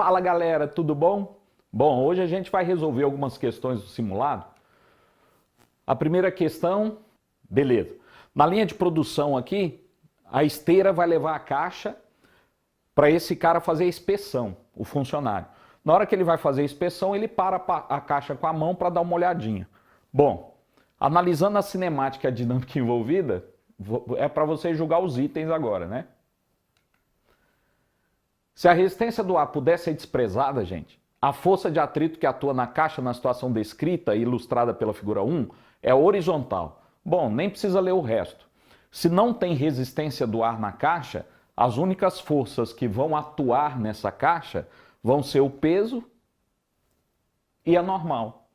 Fala galera, tudo bom? Bom, hoje a gente vai resolver algumas questões do simulado. A primeira questão, beleza. Na linha de produção aqui, a esteira vai levar a caixa para esse cara fazer a inspeção, o funcionário. Na hora que ele vai fazer a inspeção, ele para a caixa com a mão para dar uma olhadinha. Bom, analisando a cinemática e a dinâmica envolvida, é para você julgar os itens agora, né? Se a resistência do ar puder ser desprezada, gente, a força de atrito que atua na caixa na situação descrita e ilustrada pela figura 1 é horizontal. Bom, nem precisa ler o resto. Se não tem resistência do ar na caixa, as únicas forças que vão atuar nessa caixa vão ser o peso e a normal.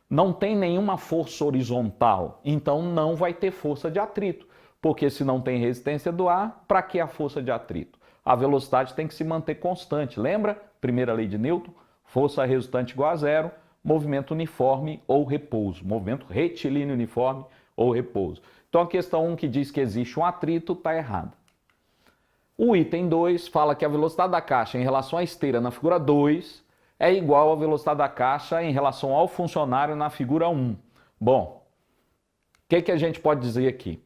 Não tem nenhuma força horizontal, então não vai ter força de atrito, porque se não tem resistência do ar, para que a força de atrito? A velocidade tem que se manter constante. Lembra? Primeira lei de Newton, força resultante igual a zero, movimento uniforme ou repouso. Movimento retilíneo uniforme ou repouso. Então a questão 1 que diz que existe um atrito está errada. O item 2 fala que a velocidade da caixa em relação à esteira na figura 2 é igual à velocidade da caixa em relação ao funcionário na figura 1. Bom, o que a gente pode dizer aqui?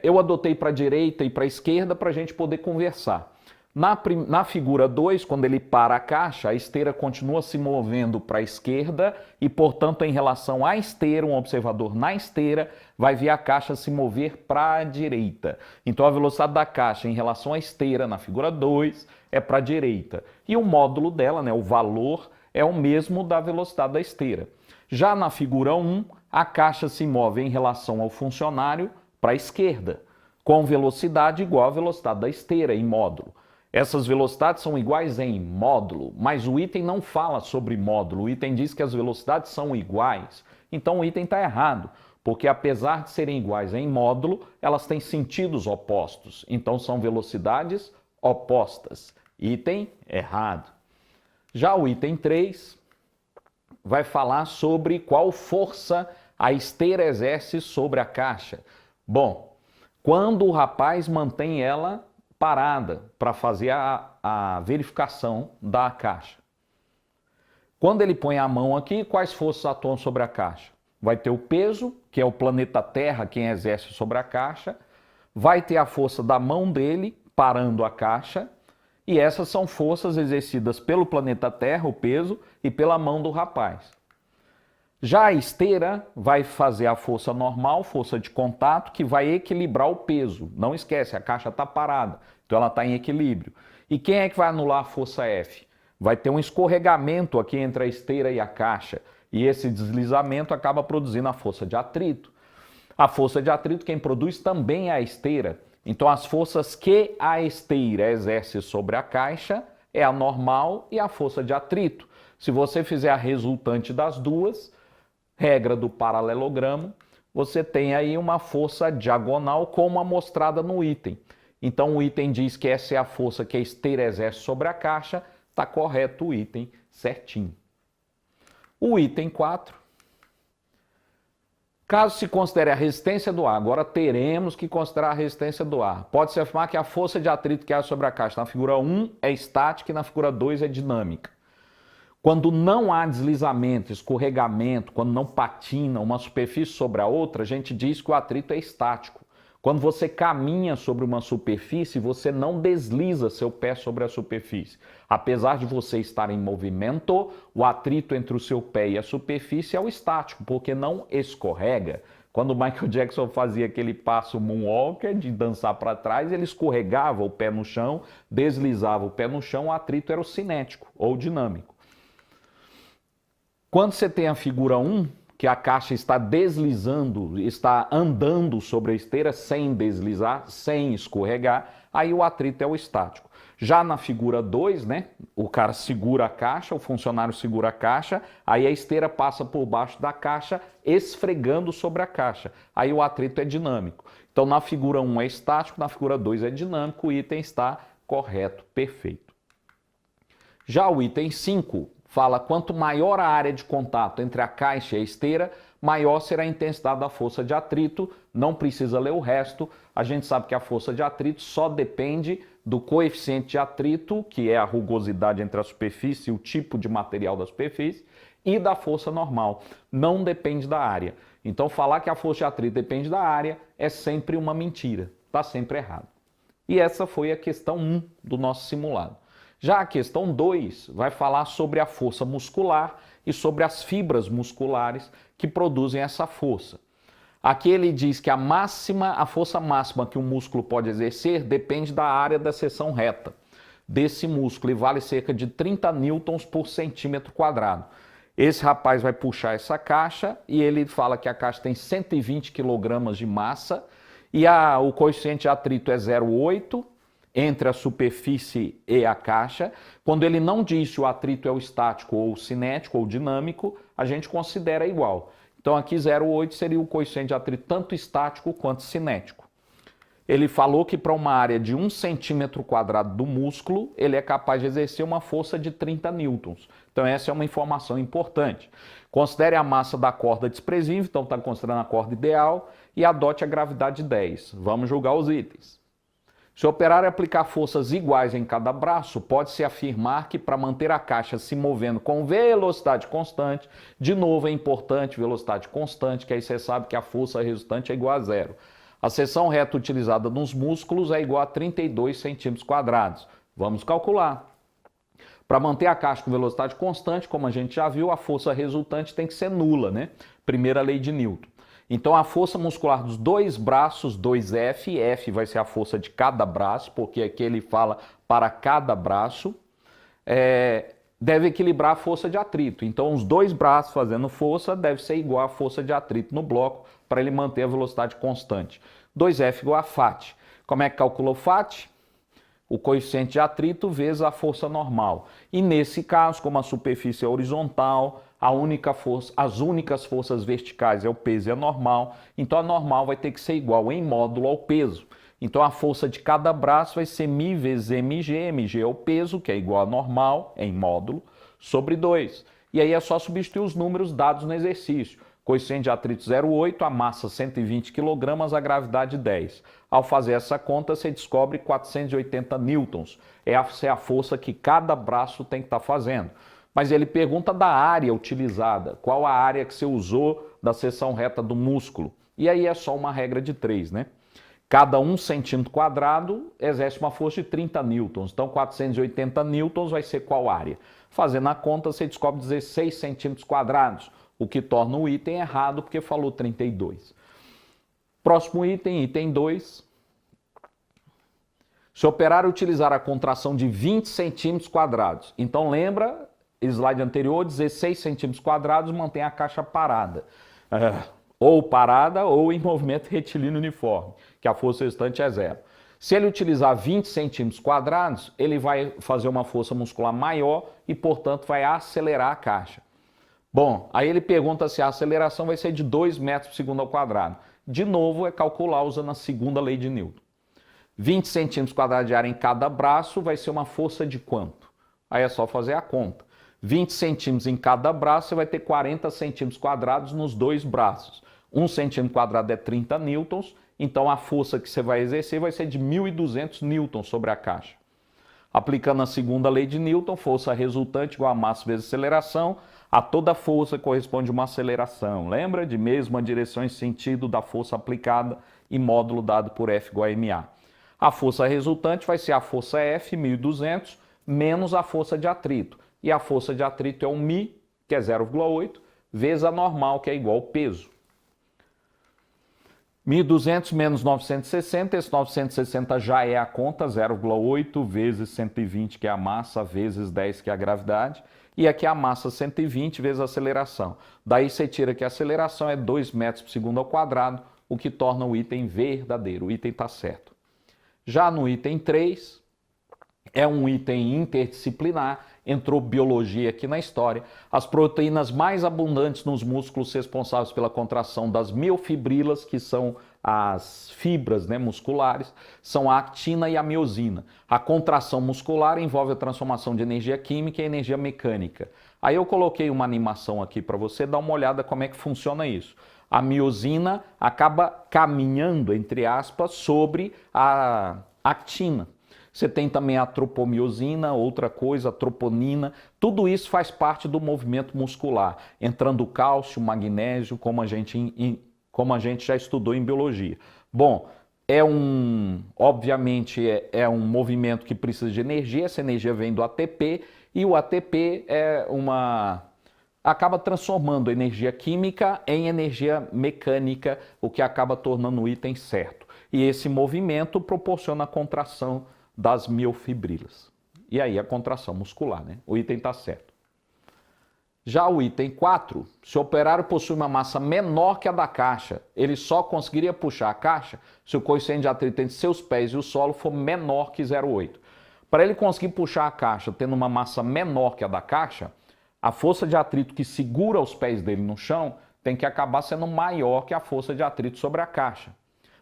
Eu adotei para a direita e para a esquerda para a gente poder conversar. Na figura 2, quando ele para a caixa, a esteira continua se movendo para a esquerda e, portanto, em relação à esteira, um observador na esteira vai ver a caixa se mover para a direita. Então, a velocidade da caixa em relação à esteira, na figura 2, é para a direita. E o módulo dela, né, o valor, é o mesmo da velocidade da esteira. Já na figura 1, a caixa se move em relação ao funcionário para a esquerda, com velocidade igual à velocidade da esteira em módulo. Essas velocidades são iguais em módulo, mas o item não fala sobre módulo. O item diz que as velocidades são iguais. Então o item está errado, porque apesar de serem iguais em módulo, elas têm sentidos opostos. Então são velocidades opostas. Item errado. Já o item 3 vai falar sobre qual força a esteira exerce sobre a caixa. Bom, quando o rapaz mantém ela parada para fazer a verificação da caixa. Quando ele põe a mão aqui, quais forças atuam sobre a caixa? Vai ter o peso, que é o planeta Terra quem exerce sobre a caixa, vai ter a força da mão dele parando a caixa, e essas são forças exercidas pelo planeta Terra, o peso, e pela mão do rapaz. Já a esteira vai fazer a força normal, força de contato, que vai equilibrar o peso. Não esquece, a caixa está parada, então ela está em equilíbrio. E quem é que vai anular a força F? Vai ter um escorregamento aqui entre a esteira e a caixa, e esse deslizamento acaba produzindo a força de atrito. A força de atrito quem produz também é a esteira. Então as forças que a esteira exerce sobre a caixa é a normal e a força de atrito. Se você fizer a resultante das duas, regra do paralelogramo, você tem aí uma força diagonal como mostrada no item. Então o item diz que essa é a força que a esteira exerce sobre a caixa, está correto o item certinho. O item 4, caso se considere a resistência do ar, agora teremos que considerar a resistência do ar. Pode-se afirmar que a força de atrito que há sobre a caixa na figura 1 é estática e na figura 2 é dinâmica. Quando não há deslizamento, escorregamento, quando não patina uma superfície sobre a outra, a gente diz que o atrito é estático. Quando você caminha sobre uma superfície, você não desliza seu pé sobre a superfície. Apesar de você estar em movimento, o atrito entre o seu pé e a superfície é o estático, porque não escorrega. Quando o Michael Jackson fazia aquele passo moonwalker de dançar para trás, ele escorregava o pé no chão, deslizava o pé no chão, o atrito era o cinético ou dinâmico. Quando você tem a figura 1, que a caixa está deslizando, está andando sobre a esteira sem deslizar, sem escorregar, aí o atrito é o estático. Já na figura 2, né, o cara segura a caixa, o funcionário segura a caixa, aí a esteira passa por baixo da caixa, esfregando sobre a caixa. Aí o atrito é dinâmico. Então na figura 1 é estático, na figura 2 é dinâmico, o item está correto, perfeito. Já o item 5 fala quanto maior a área de contato entre a caixa e a esteira, maior será a intensidade da força de atrito. Não precisa ler o resto. A gente sabe que a força de atrito só depende do coeficiente de atrito, que é a rugosidade entre a superfície e o tipo de material da superfície, e da força normal. Não depende da área. Então, falar que a força de atrito depende da área é sempre uma mentira. Está sempre errado. E essa foi a questão 1 do nosso simulado. Já a questão 2 vai falar sobre a força muscular e sobre as fibras musculares que produzem essa força. Aqui ele diz que a força máxima que um músculo pode exercer depende da área da seção reta desse músculo e vale cerca de 30 newtons por centímetro quadrado. Esse rapaz vai puxar essa caixa e ele fala que a caixa tem 120 kg de massa e o coeficiente de atrito é 0,8 entre a superfície e a caixa. Quando ele não diz se o atrito é o estático ou cinético ou dinâmico, a gente considera igual. Então aqui 0,8 seria o coeficiente de atrito tanto estático quanto cinético. Ele falou que para uma área de 1 centímetro quadrado do músculo, ele é capaz de exercer uma força de 30 newtons. Então essa é uma informação importante. Considere a massa da corda desprezível, então está considerando a corda ideal, e adote a gravidade 10. Vamos julgar os itens. Se operar e aplicar forças iguais em cada braço, pode-se afirmar que para manter a caixa se movendo com velocidade constante, de novo é importante velocidade constante, que aí você sabe que a força resultante é igual a zero. A seção reta utilizada nos músculos é igual a 32 centímetros quadrados. Vamos calcular. Para manter a caixa com velocidade constante, como a gente já viu, a força resultante tem que ser nula, né? Primeira lei de Newton. Então a força muscular dos dois braços, 2F, F vai ser a força de cada braço, porque aqui ele fala para cada braço, deve equilibrar a força de atrito. Então os dois braços fazendo força deve ser igual à força de atrito no bloco, para ele manter a velocidade constante. 2F igual a FAT. Como é que calcula o FAT? O coeficiente de atrito vezes a força normal. E nesse caso, como a superfície é horizontal, as únicas forças verticais é o peso e a normal, então a normal vai ter que ser igual em módulo ao peso. Então a força de cada braço vai ser μ vezes mg, mg é o peso, que é igual a normal, em módulo, sobre 2. E aí é só substituir os números dados no exercício. Coeficiente de atrito 0,8, a massa 120 kg, a gravidade 10. Ao fazer essa conta, você descobre 480 newtons. Essa é a força que cada braço tem que estar fazendo. Mas ele pergunta da área utilizada. Qual a área que você usou da seção reta do músculo? E aí é só uma regra de 3, né? Cada 1 centímetro quadrado exerce uma força de 30 newtons. Então, 480 newtons vai ser qual área? Fazendo a conta, você descobre 16 centímetros quadrados, o que torna o item errado, porque falou 32. Próximo item, item 2. Se operar e utilizar a contração de 20 centímetros quadrados. Então, lembra, slide anterior, 16 centímetros quadrados mantém a caixa parada. Ou parada ou em movimento retilíneo uniforme, que a força restante é zero. Se ele utilizar 20 centímetros quadrados, ele vai fazer uma força muscular maior e, portanto, vai acelerar a caixa. Bom, aí ele pergunta se a aceleração vai ser de 2 metros por segundo ao quadrado. De novo, é calcular usando a segunda lei de Newton. 20 centímetros quadrados de área em cada braço vai ser uma força de quanto? Aí é só fazer a conta. 20 centímetros em cada braço, você vai ter 40 centímetros quadrados nos dois braços. 1 centímetro quadrado é 30 newtons, então a força que você vai exercer vai ser de 1.200 newtons sobre a caixa. Aplicando a segunda lei de Newton, força resultante igual a massa vezes aceleração, a toda força corresponde uma aceleração. Lembra? De mesma direção e sentido da força aplicada e módulo dado por F igual a MA. A força resultante vai ser a força F, 1.200, menos a força de atrito. E a força de atrito é o μ, que é 0,8, vezes a normal, que é igual ao peso. 1.200 menos 960, esse 960 já é a conta, 0,8 vezes 120, que é a massa, vezes 10, que é a gravidade. E aqui a massa 120 vezes a aceleração. Daí você tira que a aceleração é 2 metros por segundo ao quadrado, o que torna o item verdadeiro. O item está certo. Já no item 3, é um item interdisciplinar, entrou biologia aqui na história. As proteínas mais abundantes nos músculos responsáveis pela contração das miofibrilas, que são as fibras, né, musculares, são a actina e a miosina. A contração muscular envolve a transformação de energia química em energia mecânica. Aí eu coloquei uma animação aqui para você dar uma olhada como é que funciona isso. A miosina acaba caminhando, entre aspas, sobre a actina. Você tem também a tropomiosina, outra coisa, a troponina. Tudo isso faz parte do movimento muscular, entrando o cálcio, o magnésio, como a gente já estudou em biologia. Bom, obviamente, é um movimento que precisa de energia, essa energia vem do ATP, e o ATP acaba transformando energia química em energia mecânica, o que acaba tornando o item certo. E esse movimento proporciona a contração das miofibrilas. E aí a contração muscular, né? O item está certo. Já o item 4, se o operário possui uma massa menor que a da caixa, ele só conseguiria puxar a caixa se o coeficiente de atrito entre seus pés e o solo for menor que 0,8. Para ele conseguir puxar a caixa tendo uma massa menor que a da caixa, a força de atrito que segura os pés dele no chão tem que acabar sendo maior que a força de atrito sobre a caixa.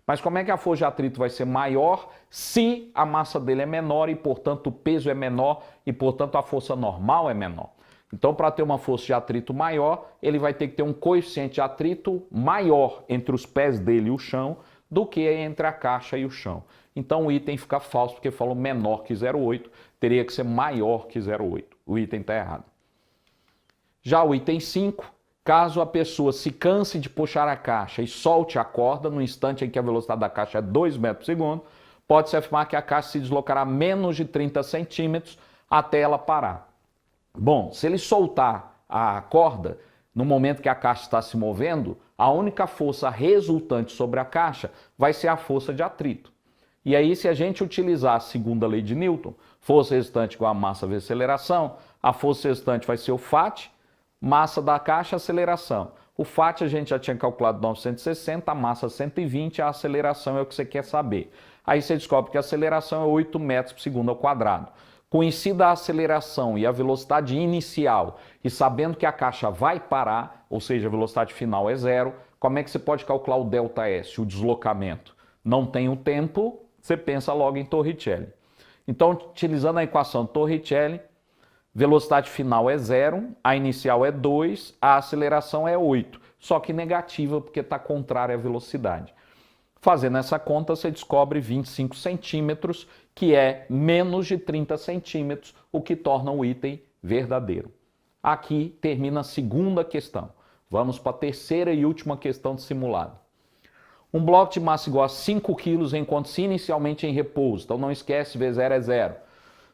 Mas como é que a força de atrito vai ser maior se a massa dele é menor e, portanto, o peso é menor e, portanto, a força normal é menor? Então, para ter uma força de atrito maior, ele vai ter que ter um coeficiente de atrito maior entre os pés dele e o chão do que entre a caixa e o chão. Então, o item fica falso porque falou menor que 0,8, teria que ser maior que 0,8. O item está errado. Já o item 5, caso a pessoa se canse de puxar a caixa e solte a corda no instante em que a velocidade da caixa é 2 metros por segundo, pode-se afirmar que a caixa se deslocará menos de 30 centímetros até ela parar. Bom, se ele soltar a corda no momento que a caixa está se movendo, a única força resultante sobre a caixa vai ser a força de atrito. E aí, se a gente utilizar a segunda lei de Newton, força resultante igual a massa vezes aceleração, a força resultante vai ser o Fat, massa da caixa, aceleração. O Fat a gente já tinha calculado 960, a massa 120, a aceleração é o que você quer saber. Aí você descobre que a aceleração é 8 metros por segundo ao quadrado. Conhecida a aceleração e a velocidade inicial, e sabendo que a caixa vai parar, ou seja, a velocidade final é 0, como é que você pode calcular o ΔS, o deslocamento? Não tem o tempo, você pensa logo em Torricelli. Então, utilizando a equação Torricelli, velocidade final é 0, a inicial é 2, a aceleração é 8, só que negativa porque está contrária à velocidade. Fazendo essa conta, você descobre 25 centímetros, que é menos de 30 centímetros, o que torna o item verdadeiro. Aqui termina a segunda questão. Vamos para a terceira e última questão do simulado. Um bloco de massa igual a 5 kg encontra-se inicialmente em repouso, então não esquece, V0 é 0.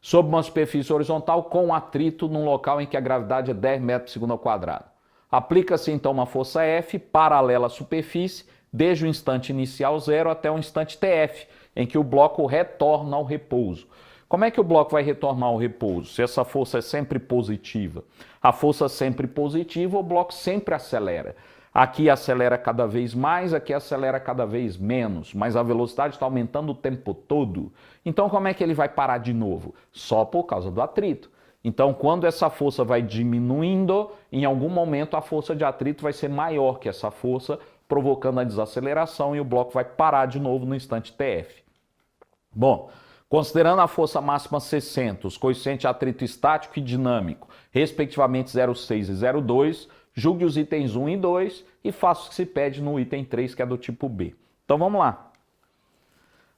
Sob uma superfície horizontal com atrito num local em que a gravidade é 10 metros por segundo ao quadrado. Aplica-se então uma força F paralela à superfície, desde o instante inicial 0 até o instante TF, em que o bloco retorna ao repouso. Como é que o bloco vai retornar ao repouso? Se essa força é sempre positiva. A força sempre positiva, o bloco sempre acelera. Aqui acelera cada vez mais, aqui acelera cada vez menos, mas a velocidade está aumentando o tempo todo. Então como é que ele vai parar de novo? Só por causa do atrito. Então quando essa força vai diminuindo, em algum momento a força de atrito vai ser maior que essa força, provocando a desaceleração e o bloco vai parar de novo no instante TF. Bom, considerando a força máxima 60, os coeficientes de atrito estático e dinâmico, respectivamente 0,6 e 0,2, julgue os itens 1 e 2 e faça o que se pede no item 3, que é do tipo B. Então vamos lá.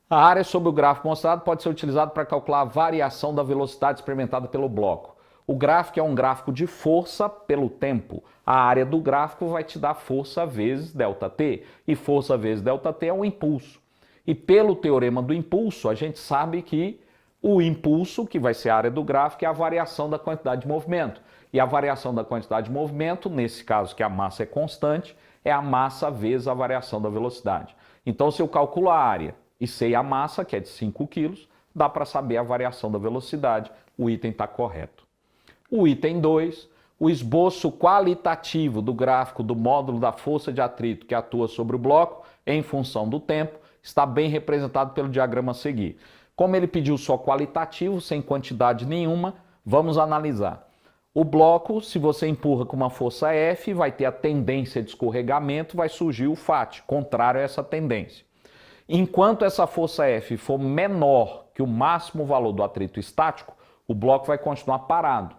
A área sobre o gráfico mostrado pode ser utilizada para calcular a variação da velocidade experimentada pelo bloco. O gráfico é um gráfico de força pelo tempo. A área do gráfico vai te dar força vezes ΔT, e força vezes ΔT é um impulso. E pelo teorema do impulso, a gente sabe que o impulso, que vai ser a área do gráfico, é a variação da quantidade de movimento. E a variação da quantidade de movimento, nesse caso que a massa é constante, é a massa vezes a variação da velocidade. Então, se eu calculo a área e sei a massa, que é de 5 kg, dá para saber a variação da velocidade. O item está correto. O item 2, o esboço qualitativo do gráfico do módulo da força de atrito que atua sobre o bloco em função do tempo está bem representado pelo diagrama a seguir. Como ele pediu só qualitativo, sem quantidade nenhuma, vamos analisar. O bloco, se você empurra com uma força F, vai ter a tendência de escorregamento, vai surgir o Fat, contrário a essa tendência. Enquanto essa força F for menor que o máximo valor do atrito estático, o bloco vai continuar parado.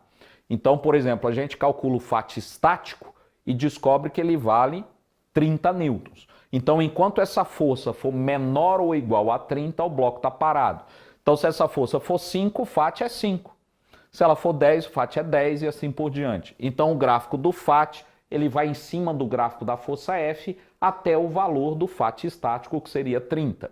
Então, por exemplo, a gente calcula o Fat estático e descobre que ele vale 30 newtons. Então, enquanto essa força for menor ou igual a 30, o bloco está parado. Então, se essa força for 5, o FAT é 5. Se ela for 10, o FAT é 10 e assim por diante. Então, o gráfico do FAT, ele vai em cima do gráfico da força F até o valor do FAT estático, que seria 30.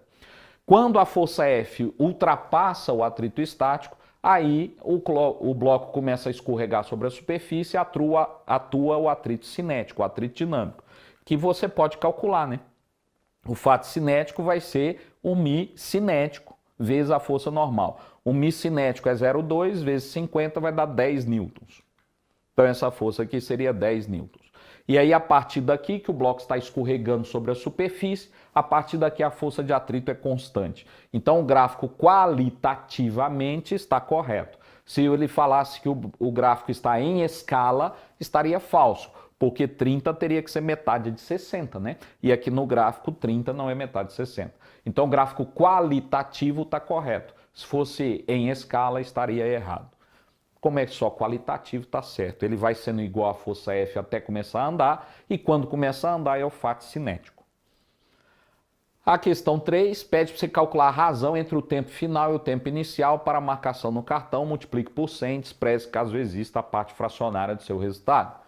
Quando a força F ultrapassa o atrito estático, aí o bloco começa a escorregar sobre a superfície e atua o atrito cinético, o atrito dinâmico, que você pode calcular, né? O FAT cinético vai ser o μ cinético vezes a força normal. O μ cinético é 0,2 vezes 50 vai dar 10 newtons. Então essa força aqui seria 10 newtons. E aí a partir daqui que o bloco está escorregando sobre a superfície, a partir daqui a força de atrito é constante. Então o gráfico qualitativamente está correto. Se ele falasse que o gráfico está em escala, estaria falso, porque 30 teria que ser metade de 60, né? E aqui no gráfico 30 não é metade de 60. Então o gráfico qualitativo está correto. Se fosse em escala, estaria errado. Como é só qualitativo, está certo. Ele vai sendo igual à força F até começar a andar, e quando começa a andar é o FAT cinético. A questão 3 pede para você calcular a razão entre o tempo final e o tempo inicial para a marcação no cartão, multiplique por 100, despreze caso exista a parte fracionária do seu resultado.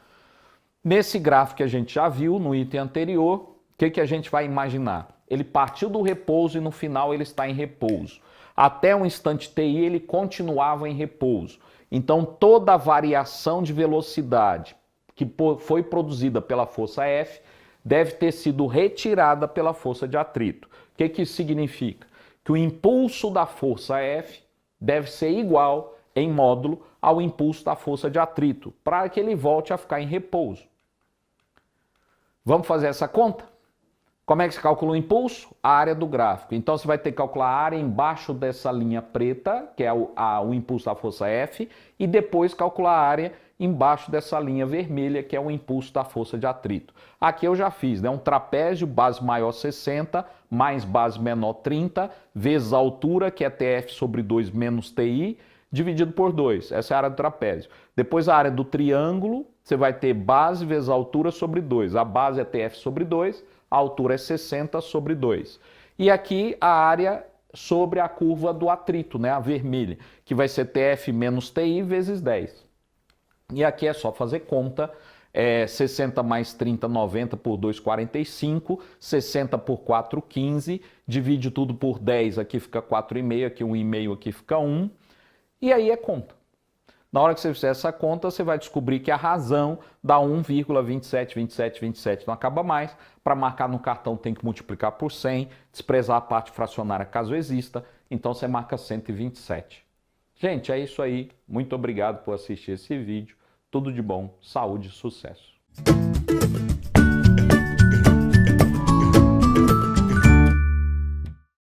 Nesse gráfico que a gente já viu no item anterior, o que a gente vai imaginar? Ele partiu do repouso e no final ele está em repouso. Até um instante TI ele continuava em repouso. Então toda a variação de velocidade que foi produzida pela força F deve ter sido retirada pela força de atrito. O que isso significa? Que o impulso da força F deve ser igual em módulo ao impulso da força de atrito, para que ele volte a ficar em repouso. Vamos fazer essa conta? Como é que se calcula o impulso? A área do gráfico. Então você vai ter que calcular a área embaixo dessa linha preta, que é o impulso da força F, e depois calcular a área embaixo dessa linha vermelha, que é o impulso da força de atrito. Aqui eu já fiz, né? Um trapézio, base maior 60, mais base menor 30, vezes a altura, que é TF sobre 2 menos TI, dividido por 2. Essa é a área do trapézio. Depois a área do triângulo, você vai ter base vezes a altura sobre 2. A base é TF sobre 2, a altura é 60 sobre 2. E aqui a área sobre a curva do atrito, né? A vermelha, que vai ser TF menos TI vezes 10. E aqui é só fazer conta, 60 mais 30, 90 por 2, 45, 60 por 4, 15, divide tudo por 10, aqui fica 4,5, aqui 1,5, aqui fica 1, e aí é conta. Na hora que você fizer essa conta, você vai descobrir que a razão dá 1,272727, não acaba mais. Para marcar no cartão tem que multiplicar por 100, desprezar a parte fracionária caso exista, então você marca 127. Gente, é isso aí. Muito obrigado por assistir esse vídeo. Tudo de bom, saúde e sucesso.